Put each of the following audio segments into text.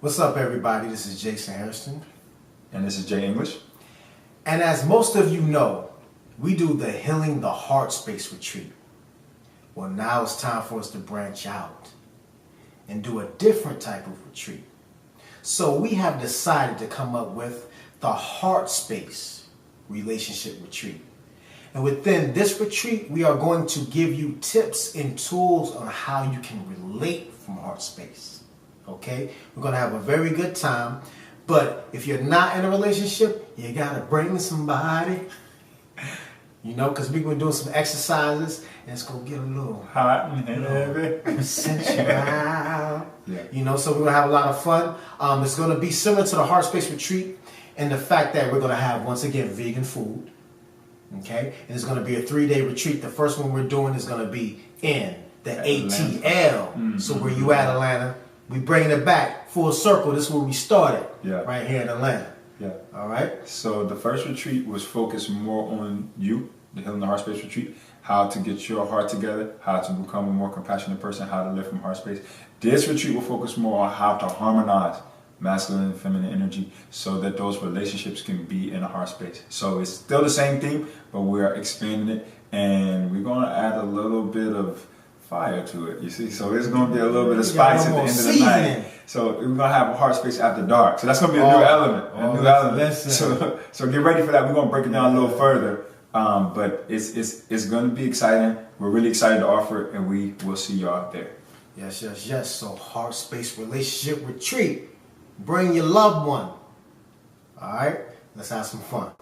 What's up, everybody? This is Jason Hairston. And this is Jay English. And as most of you know, we do the Healing the Heartspace retreat. Well, now it's time for us to branch out and do a different type of retreat. So we have decided to come up with the Heartspace Relationship retreat. And within this retreat, we are going to give you tips and tools on how you can relate from Heartspace. Okay? We're going to have a very good time. But if you're not in a relationship, you got to bring somebody. You know, because we're going to do some exercises and it's going to get a little hot and heavy. Sensual. Yeah. You know, so we're going to have a lot of fun. It's going to be similar to the Heartspace retreat and the fact that we're going to have, once again, vegan food. Okay? And it's going to be a 3-day retreat. The first one we're doing is going to be in the ATL. Mm-hmm. So where you at, Atlanta? We bringing it back full circle. This is where we started. Yeah. Right here in Atlanta. Yeah. All right. So the first retreat was focused more on you, the Healing the Heartspace retreat, how to get your heart together, how to become a more compassionate person, how to live from Heartspace. This retreat will focus more on how to harmonize masculine and feminine energy so that those relationships can be in a Heartspace. So it's still the same theme, but we're expanding it, and we're going to add a little bit of fire to it, you see. So there's going to be a little bit of spice at the end of the night. So we're going to have a Heartspace after dark. So that's going to be a new element. So get ready for that. We're going to break it down a little further. But it's going to be exciting. We're really excited to offer it, and we will see y'all there. Yes. So Heartspace Relationship Retreat. Bring your loved one. All right? Let's have some fun.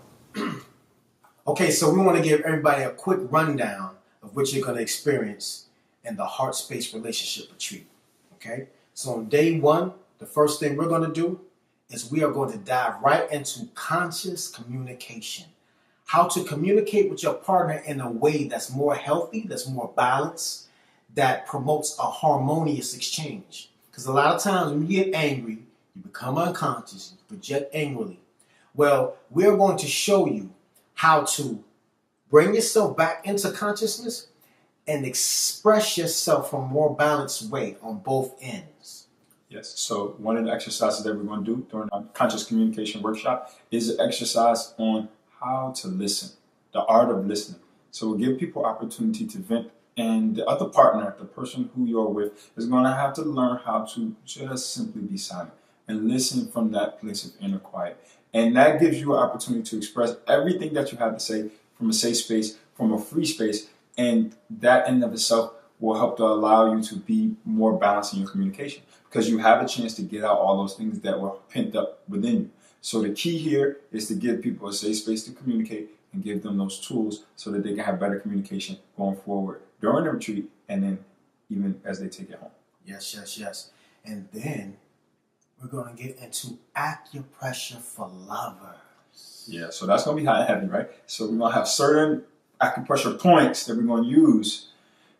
Okay, so we want to give everybody a quick rundown of what you're going to experience in the Heartspace Relationship Retreat. Okay? So on day 1, the first thing we're going to do is we are going to dive right into conscious communication. How to communicate with your partner in a way that's more healthy, that's more balanced, that promotes a harmonious exchange. Because a lot of times when you get angry, you become unconscious, you project angrily. Well, we're going to show you how to bring yourself back into consciousness and express yourself from a more balanced way on both ends. Yes. So one of the exercises that we're going to do during our conscious communication workshop is an exercise on how to listen, the art of listening. So we'll give people opportunity to vent, and the other partner, the person who you're with, is going to have to learn how to just simply be silent and listen from that place of inner quiet. And that gives you an opportunity to express everything that you have to say from a safe space, from a free space, and that in and of itself will help to allow you to be more balanced in your communication because you have a chance to get out all those things that were pent up within you. So the key here is to give people a safe space to communicate and give them those tools so that they can have better communication going forward during the retreat and then even as they take it home. Yes. And then we're going to get into acupressure for lovers. Yeah, so that's going to be hot and heavy, right? So we're going to have certain acupressure points that we're going to use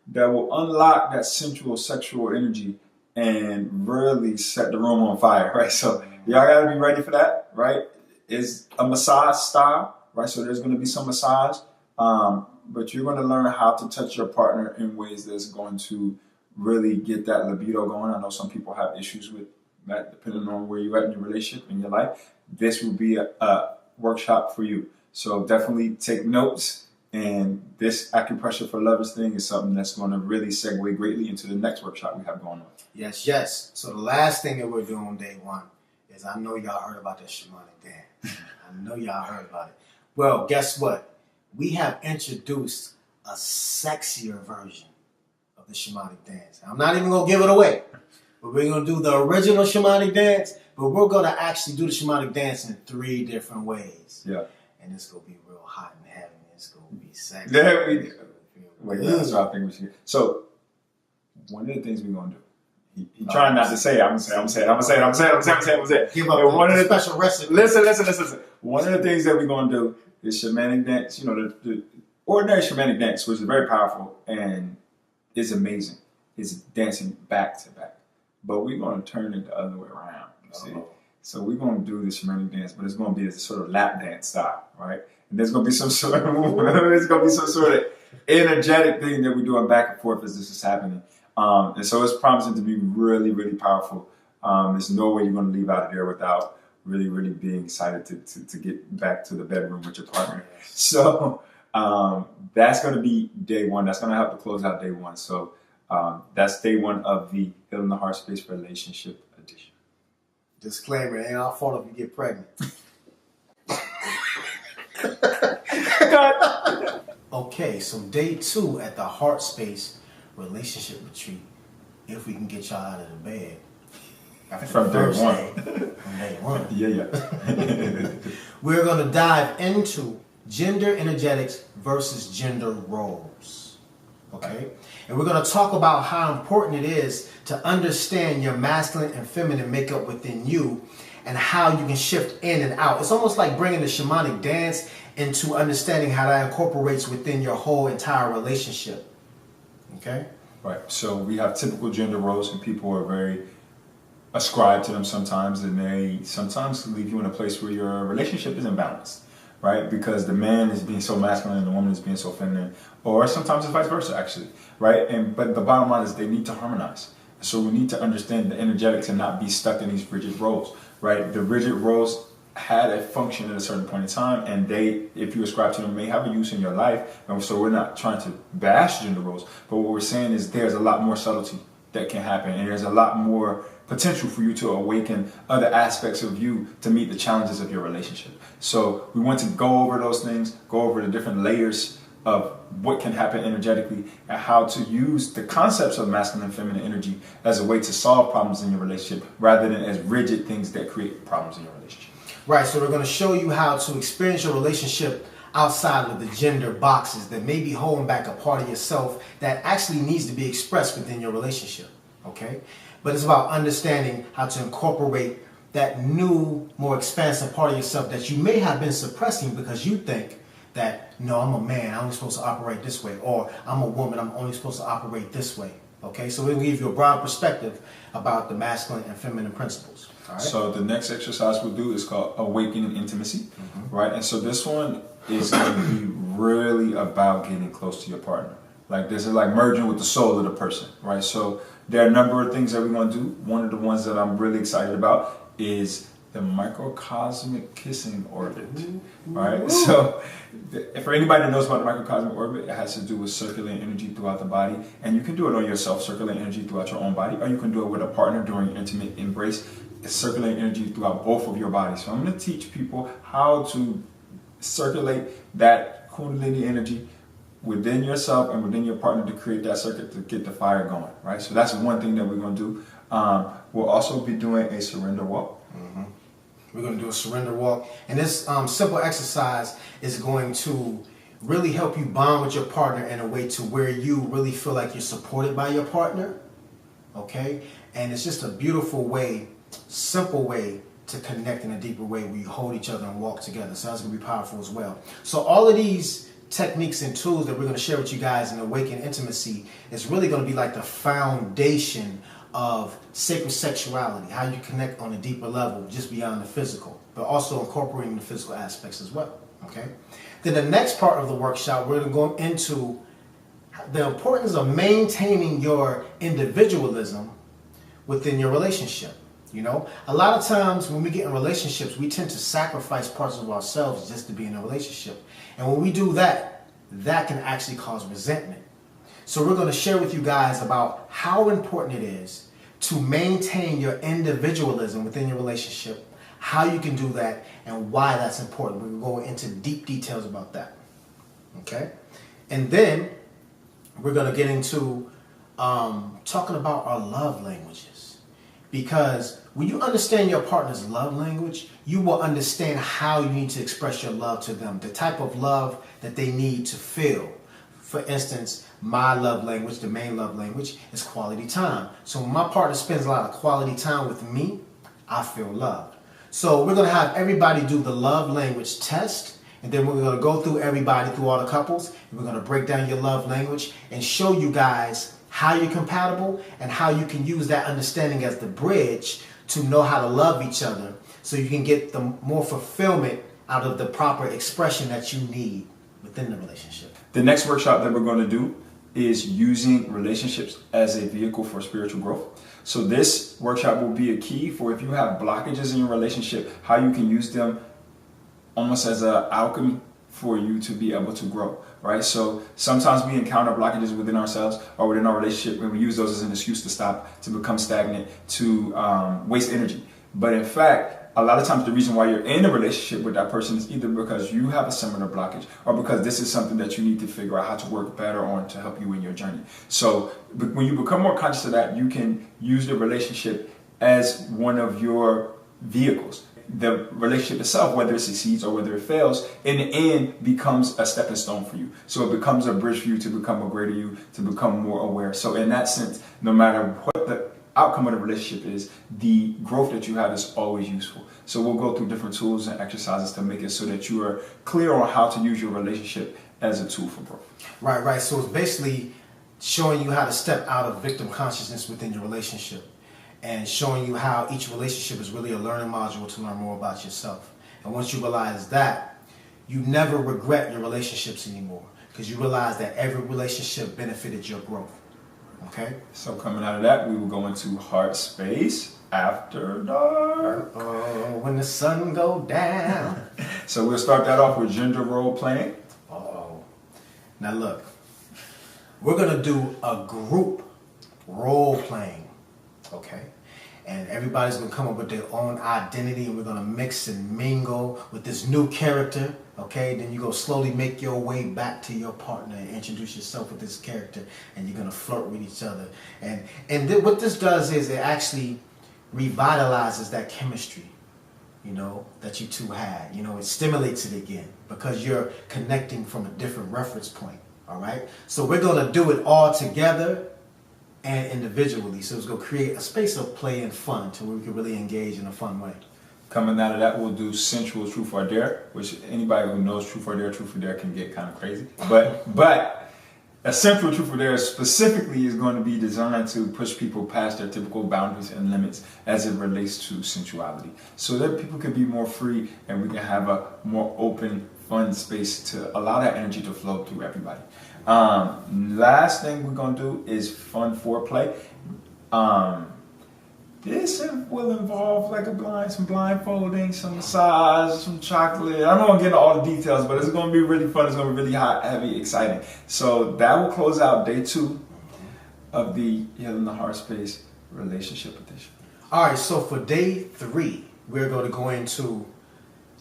that will unlock that sensual sexual energy and really set the room on fire, right? So y'all got to be ready for that, right? It's a massage style, right? So there's going to be some massage, but you're going to learn how to touch your partner in ways that's going to really get that libido going. I know some people have issues with that depending on where you're at in your relationship, in your life. This will be a workshop for you. So definitely take notes. And this acupressure for lovers thing is something that's going to really segue greatly into the next workshop we have going on. Yes. So the last thing that we're doing on day 1 is I know y'all heard about this shamanic dance. I know y'all heard about it. Well, guess what? We have introduced a sexier version of the shamanic dance. I'm not even going to give it away, but we're going to do the original shamanic dance, but we're going to actually do the shamanic dance in 3 different ways. Yeah. And it's going to be real hot and heavy. It's going to be sexy. There we go. Wait, that's what I think we should. So, one of the things we're going to do, he trying not to say it. I'm going to say it. Give up one of the special recipe. Listen. One of the things that we're going to do is shamanic dance. You know, the ordinary shamanic dance, which is very powerful and is amazing, is dancing back to back. But we're going to turn it the other way around. You see? So we're going to do the shamanic dance, but it's going to be a sort of lap dance style, right? And there's going to be some sort of energetic thing that we're doing back and forth as this is happening. And so it's promising to be really, really powerful. There's no way you're going to leave out of there without really, really being excited to get back to the bedroom with your partner. So that's going to be day one. That's going to help to close out day one. So that's day one of the Healing the Heartspace Relationship edition. Disclaimer, it ain't our fault if you get pregnant. Okay, so day two at the Heartspace Relationship Retreat, if we can get y'all out of the bed. From day one. From day one. Yeah. We're going to dive into gender energetics versus gender roles. Okay? And we're going to talk about how important it is to understand your masculine and feminine makeup within you and how you can shift in and out. It's almost like bringing the shamanic dance into understanding how that incorporates within your whole entire relationship. Okay? Right. So we have typical gender roles, and people are very ascribed to them sometimes, and they sometimes leave you in a place where your relationship isn't balanced, right? Because the man is being so masculine and the woman is being so feminine, or sometimes it's vice versa, actually, right? But the bottom line is they need to harmonize. So we need to understand the energetics and not be stuck in these rigid roles, right? The rigid roles had a function at a certain point in time, and they, if you ascribe to them, may have a use in your life. And so we're not trying to bash gender roles, but what we're saying is there's a lot more subtlety that can happen, and there's a lot more potential for you to awaken other aspects of you to meet the challenges of your relationship. So we want to go over those things, go over the different layers of what can happen energetically, and how to use the concepts of masculine and feminine energy as a way to solve problems in your relationship rather than as rigid things that create problems in your relationship. Right, so we're going to show you how to experience your relationship outside of the gender boxes that may be holding back a part of yourself that actually needs to be expressed within your relationship, okay? But it's about understanding how to incorporate that new, more expansive part of yourself that you may have been suppressing because you think that, no, I'm a man, I'm only supposed to operate this way, or I'm a woman, I'm only supposed to operate this way, okay? So we'll give you a broad perspective about the masculine and feminine principles. All right? So the next exercise we'll do is called Awakening Intimacy, right? And so this one is going to be really about getting close to your partner. Like this is like merging with the soul of the person, right? So there are a number of things that we're going to do. One of the ones that I'm really excited about is the microcosmic kissing orbit, right? So for anybody that knows about the microcosmic orbit, it has to do with circulating energy throughout the body. And you can do it on yourself, circulating energy throughout your own body, or you can do it with a partner during intimate embrace. It's circulating energy throughout both of your bodies. So I'm going to teach people how to circulate that Kundalini energy within yourself and within your partner to create that circuit to get the fire going, right? So that's one thing that we're going to do. We'll also be doing a surrender walk. We're going to do a surrender walk. And this simple exercise is going to really help you bond with your partner in a way to where you really feel like you're supported by your partner, okay? And it's just a beautiful way, simple way to connect in a deeper way where you hold each other and walk together. So that's going to be powerful as well. So all of these techniques and tools that we're going to share with you guys in Awaken Intimacy is really going to be like the foundation of sacred sexuality, how you connect on a deeper level just beyond the physical, but also incorporating the physical aspects as well, okay? Then the next part of the workshop, we're going to go into the importance of maintaining your individualism within your relationship. You know, a lot of times when we get in relationships, we tend to sacrifice parts of ourselves just to be in a relationship. And when we do that, that can actually cause resentment. So we're going to share with you guys about how important it is to maintain your individualism within your relationship, how you can do that, and why that's important. We're going to go into deep details about that. Okay? And then we're going to get into talking about our love languages. Because when you understand your partner's love language, you will understand how you need to express your love to them, the type of love that they need to feel. For instance, my love language, the main love language, is quality time. So when my partner spends a lot of quality time with me, I feel loved. So we're going to have everybody do the love language test, and then we're going to go through everybody, through all the couples, and we're going to break down your love language and show you guys how you're compatible and how you can use that understanding as the bridge to know how to love each other so you can get the more fulfillment out of the proper expression that you need within the relationship. The next workshop that we're going to do is using relationships as a vehicle for spiritual growth. So this workshop will be a key for if you have blockages in your relationship, how you can use them almost as an alchemy for you to be able to grow, right? So sometimes we encounter blockages within ourselves or within our relationship, and we use those as an excuse to stop, to become stagnant, to waste energy. But in fact, a lot of times the reason why you're in a relationship with that person is either because you have a similar blockage or because this is something that you need to figure out how to work better on to help you in your journey. So when you become more conscious of that, you can use the relationship as one of your vehicles. The relationship itself, whether it succeeds or whether it fails, in the end becomes a stepping stone for you. So it becomes a bridge for you to become a greater you, to become more aware. So in that sense, no matter what the outcome of the relationship is, the growth that you have is always useful. So we'll go through different tools and exercises to make it so that you are clear on how to use your relationship as a tool for growth. Right. So it's basically showing you how to step out of victim consciousness within your relationship and showing you how each relationship is really a learning module to learn more about yourself. And once you realize that, you never regret your relationships anymore because you realize that every relationship benefited your growth. Okay? So coming out of that, we will go into Heartspace After Dark. Oh, when the sun go down. So we'll start that off with gender role playing. Oh. Now look, we're going to do a group role playing. Okay? And everybody's going to come up with their own identity, and we're going to mix and mingle with this new character. Okay, then you're going to slowly make your way back to your partner and introduce yourself with this character, and you're going to flirt with each other. And what this does is it actually revitalizes that chemistry, you know, that you two had. You know, it stimulates it again because you're connecting from a different reference point. All right, so we're going to do it all together and individually. So it's going to create a space of play and fun to where we can really engage in a fun way. Coming out of that, we'll do sensual truth or dare, which anybody who knows truth or dare can get kind of crazy. But a sensual truth or dare specifically is going to be designed to push people past their typical boundaries and limits as it relates to sensuality, so that people can be more free and we can have a more open, fun space to allow that energy to flow through everybody. Last thing we're going to do is fun foreplay. This will involve like some blindfolding, some massage, some chocolate. I'm not going to get into all the details, but it's going to be really fun. It's going to be really hot, heavy, exciting. So that will close out day 2 of the Healing the Heart Space Relationship Edition. All right, so for day 3, we're going to go into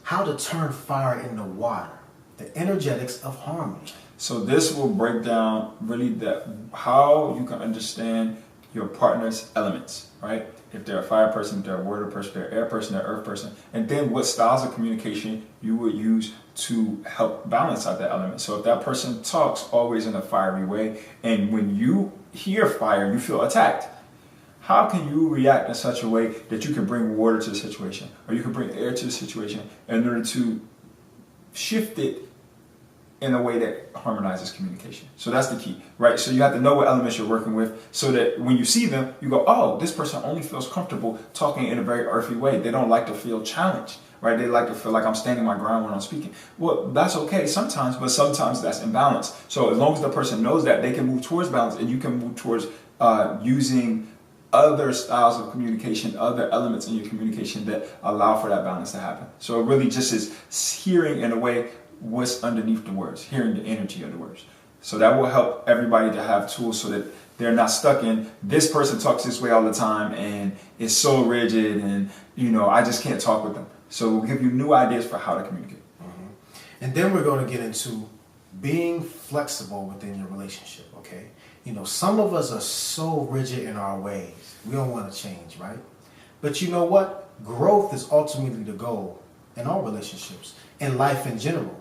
how to turn fire into water, the energetics of harmony. So this will break down really how you can understand your partner's elements, right? If they're a fire person, if they're a water person, if they're an air person, they're an earth person, and then what styles of communication you would use to help balance out that element. So if that person talks always in a fiery way, and when you hear fire, you feel attacked, how can you react in such a way that you can bring water to the situation, or you can bring air to the situation in order to shift it in a way that harmonizes communication? So that's the key, right? So you have to know what elements you're working with so that when you see them, you go, oh, this person only feels comfortable talking in a very earthy way. They don't like to feel challenged, right? They like to feel like I'm standing my ground when I'm speaking. Well, that's okay sometimes, but sometimes that's imbalance. So as long as the person knows that, they can move towards balance, and you can move towards using other styles of communication, other elements in your communication that allow for that balance to happen. So it really just is hearing in a way what's underneath the words, hearing the energy of the words. So that will help everybody to have tools so that they're not stuck in, this person talks this way all the time and is so rigid and, I just can't talk with them. So we'll give you new ideas for how to communicate. Mm-hmm. And then we're going to get into being flexible within your relationship, okay? Some of us are so rigid in our ways. We don't want to change, right? But you know what? Growth is ultimately the goal in all relationships, in life in general.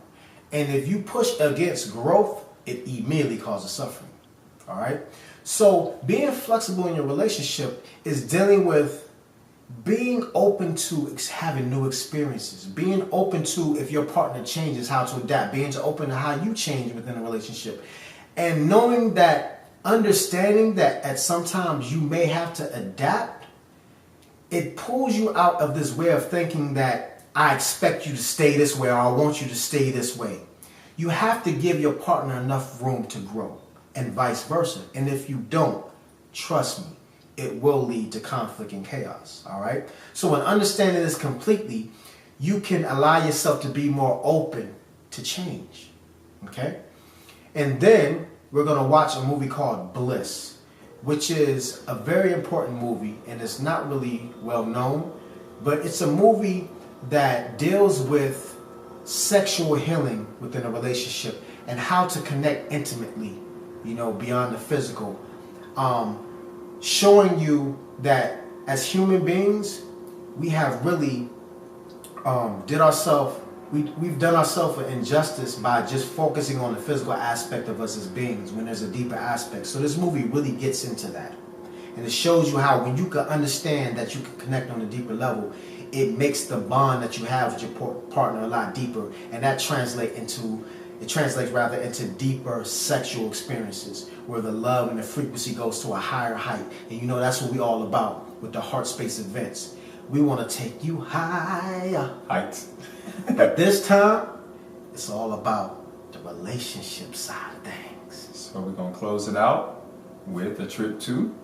And if you push against growth, it immediately causes suffering. All right? So being flexible in your relationship is dealing with being open to having new experiences, being open to, if your partner changes, how to adapt, being open to how you change within a relationship, and knowing that, understanding that at sometimes you may have to adapt. It pulls you out of this way of thinking that I expect you to stay this way, or I want you to stay this way. You have to give your partner enough room to grow and vice versa. And if you don't, trust me, it will lead to conflict and chaos. All right. So in understanding this completely, you can allow yourself to be more open to change. Okay. And then we're going to watch a movie called Bliss, which is a very important movie, and it's not really well known, but it's a movie that deals with sexual healing within a relationship and how to connect intimately, beyond the physical. Showing you that as human beings, we have really we've done ourselves an injustice by just focusing on the physical aspect of us as beings when there's a deeper aspect. So this movie really gets into that. And it shows you how when you can understand that you can connect on a deeper level, it makes the bond that you have with your partner a lot deeper. And that translates into deeper sexual experiences where the love and the frequency goes to a higher height. And that's what we're all about with the Heartspace events. We want to take you higher. Height. But this time, it's all about the relationship side of things. So we're going to close it out with a trip to...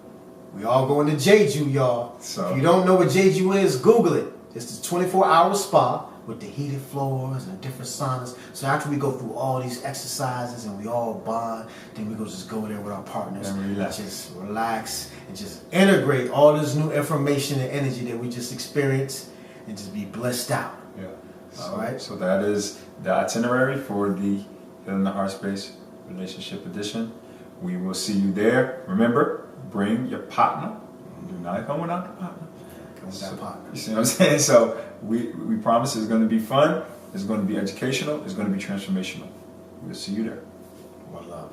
We all going to Jeju, y'all. So, if you don't know what Jeju is, Google it. It's the 24-hour spa with the heated floors and the different saunas. So after we go through all these exercises and we all bond, then we go just go there with our partners and just relax and just integrate all this new information and energy that we just experienced and just be blissed out. Yeah. All right. So that is the itinerary for the Healing the Heartspace Relationship Edition. We will see you there. Remember, bring your partner. Do not come without the partner. Come with that partner. You see what I'm saying? So we promise it's going to be fun. It's going to be educational. It's going to be transformational. We'll see you there. One love.